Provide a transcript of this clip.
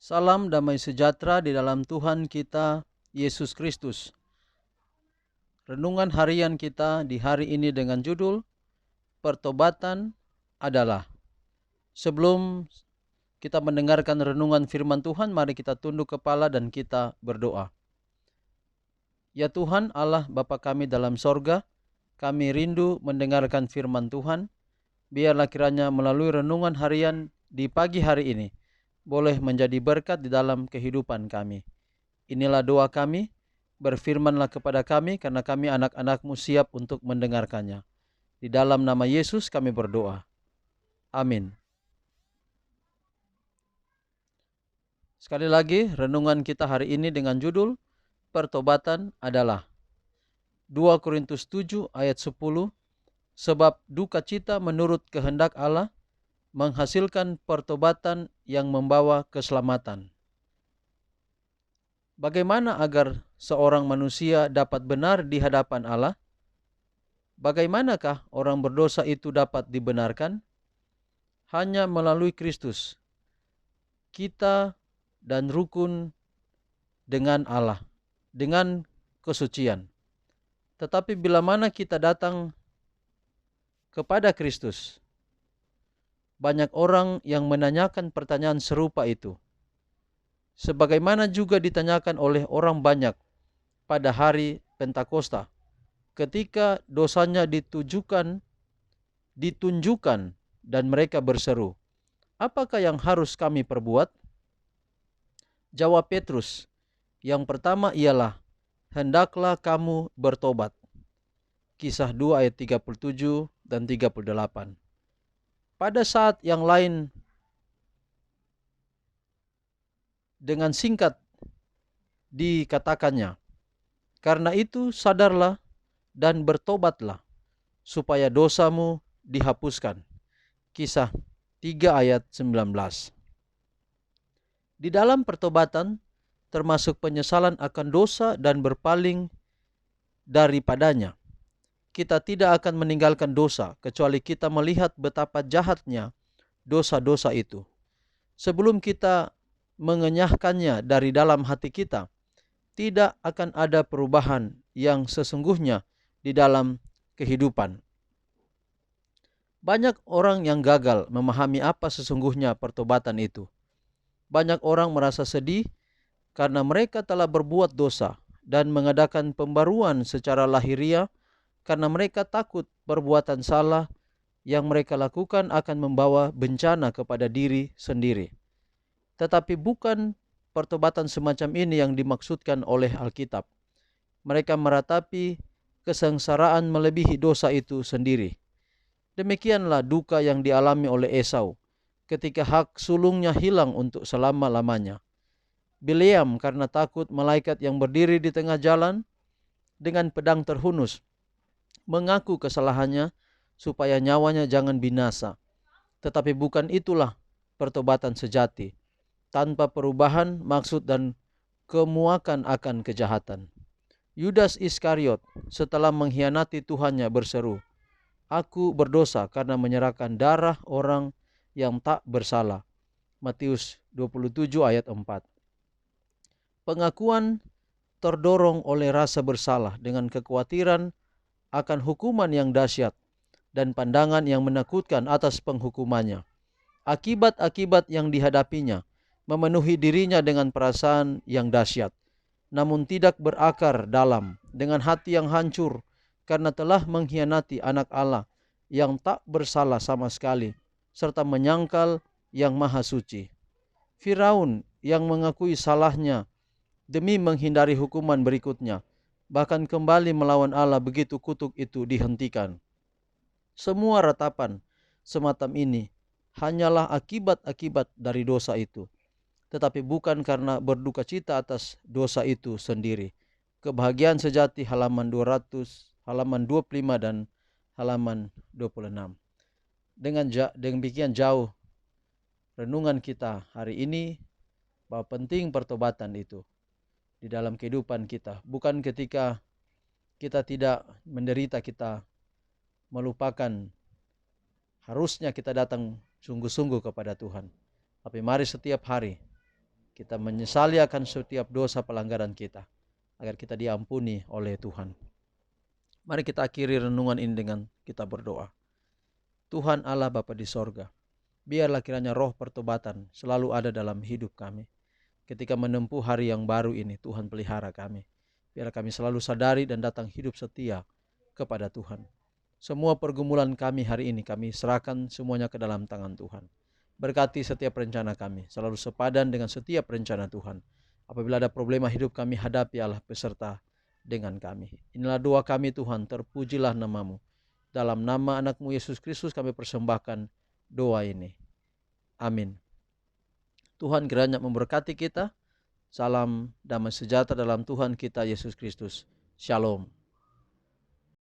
Salam damai sejahtera di dalam Tuhan kita Yesus Kristus. Renungan harian kita di hari ini dengan judul Pertobatan adalah. Sebelum kita mendengarkan renungan firman Tuhan, mari kita tunduk kepala dan kita berdoa. Ya Tuhan Allah Bapa kami dalam sorga, kami rindu mendengarkan firman Tuhan. Biarlah kiranya melalui renungan harian di pagi hari ini boleh menjadi berkat di dalam kehidupan kami. Inilah doa kami, berfirmanlah kepada kami karena kami anak-anak-Mu siap untuk mendengarkannya. Di dalam nama Yesus kami berdoa. Amin. Sekali lagi renungan kita hari ini dengan judul Pertobatan adalah. 2 Korintus 7 ayat 10. Sebab duka cita menurut kehendak Allah menghasilkan pertobatan yang membawa keselamatan. Bagaimana agar seorang manusia dapat benar di hadapan Allah? Bagaimanakah orang berdosa itu dapat dibenarkan? Hanya melalui Kristus. Kita dan rukun dengan Allah, dengan kesucian. Tetapi bila mana kita datang kepada Kristus, banyak orang yang menanyakan pertanyaan serupa itu. Sebagaimana juga ditanyakan oleh orang banyak pada hari Pentakosta, ketika dosanya ditunjukkan dan mereka berseru, apakah yang harus kami perbuat? Jawab Petrus, yang pertama ialah, hendaklah kamu bertobat. Kisah 2 ayat 37 dan 38. Pada saat yang lain, dengan singkat dikatakannya, karena itu sadarlah dan bertobatlah, supaya dosamu dihapuskan. Kisah 3 ayat 19. Di dalam pertobatan, termasuk penyesalan akan dosa dan berpaling daripadanya. Kita tidak akan meninggalkan dosa, kecuali kita melihat betapa jahatnya dosa-dosa itu. Sebelum kita mengenyahkannya dari dalam hati kita, tidak akan ada perubahan yang sesungguhnya di dalam kehidupan. Banyak orang yang gagal memahami apa sesungguhnya pertobatan itu. Banyak orang merasa sedih karena mereka telah berbuat dosa dan mengadakan pembaruan secara lahiriah karena mereka takut perbuatan salah yang mereka lakukan akan membawa bencana kepada diri sendiri. Tetapi bukan pertobatan semacam ini yang dimaksudkan oleh Alkitab. Mereka meratapi kesengsaraan melebihi dosa itu sendiri. Demikianlah duka yang dialami oleh Esau ketika hak sulungnya hilang untuk selama-lamanya. Bileam karena takut malaikat yang berdiri di tengah jalan dengan pedang terhunus mengaku kesalahannya supaya nyawanya jangan binasa. Tetapi bukan itulah pertobatan sejati. Tanpa perubahan maksud dan kemuakan akan kejahatan. Yudas Iskariot setelah mengkhianati Tuhannya berseru, aku berdosa karena menyerahkan darah orang yang tak bersalah. Matius 27 ayat 4. Pengakuan terdorong oleh rasa bersalah dengan kekhawatiran akan hukuman yang dahsyat dan pandangan yang menakutkan atas penghukumannya. Akibat-akibat yang dihadapinya memenuhi dirinya dengan perasaan yang dahsyat, namun tidak berakar dalam, dengan hati yang hancur karena telah mengkhianati anak Allah yang tak bersalah sama sekali, serta menyangkal yang maha suci. Firaun yang mengakui salahnya demi menghindari hukuman berikutnya, bahkan kembali melawan Allah begitu kutuk itu dihentikan. Semua ratapan semacam ini hanyalah akibat-akibat dari dosa itu, tetapi bukan karena berduka cita atas dosa itu sendiri. Kebahagiaan sejati halaman 200, halaman 25 dan halaman 26. Dengan demikian jauh renungan kita hari ini bahwa penting pertobatan itu di dalam kehidupan kita. Bukan ketika kita tidak menderita kita melupakan, harusnya kita datang sungguh-sungguh kepada Tuhan. Tapi mari setiap hari Kita menyesali akan setiap dosa pelanggaran kita, agar kita diampuni oleh Tuhan. Mari kita akhiri renungan ini dengan kita berdoa. Tuhan Allah Bapa di sorga, biarlah kiranya roh pertobatan selalu ada dalam hidup kami. Ketika menempuh hari yang baru ini, Tuhan pelihara kami. Biarlah kami selalu sadari dan datang hidup setia kepada Tuhan. Semua pergumulan kami hari ini kami serahkan semuanya ke dalam tangan Tuhan. Berkati setiap rencana kami, selalu sepadan dengan setiap rencana Tuhan. Apabila ada problema hidup kami, hadapi Allah beserta dengan kami. Inilah doa kami Tuhan, terpujilah nama-Mu. Dalam nama anak-Mu Yesus Kristus kami persembahkan doa ini. Amin. Tuhan kiranya memberkati kita. Salam damai sejahtera dalam Tuhan kita Yesus Kristus. Shalom.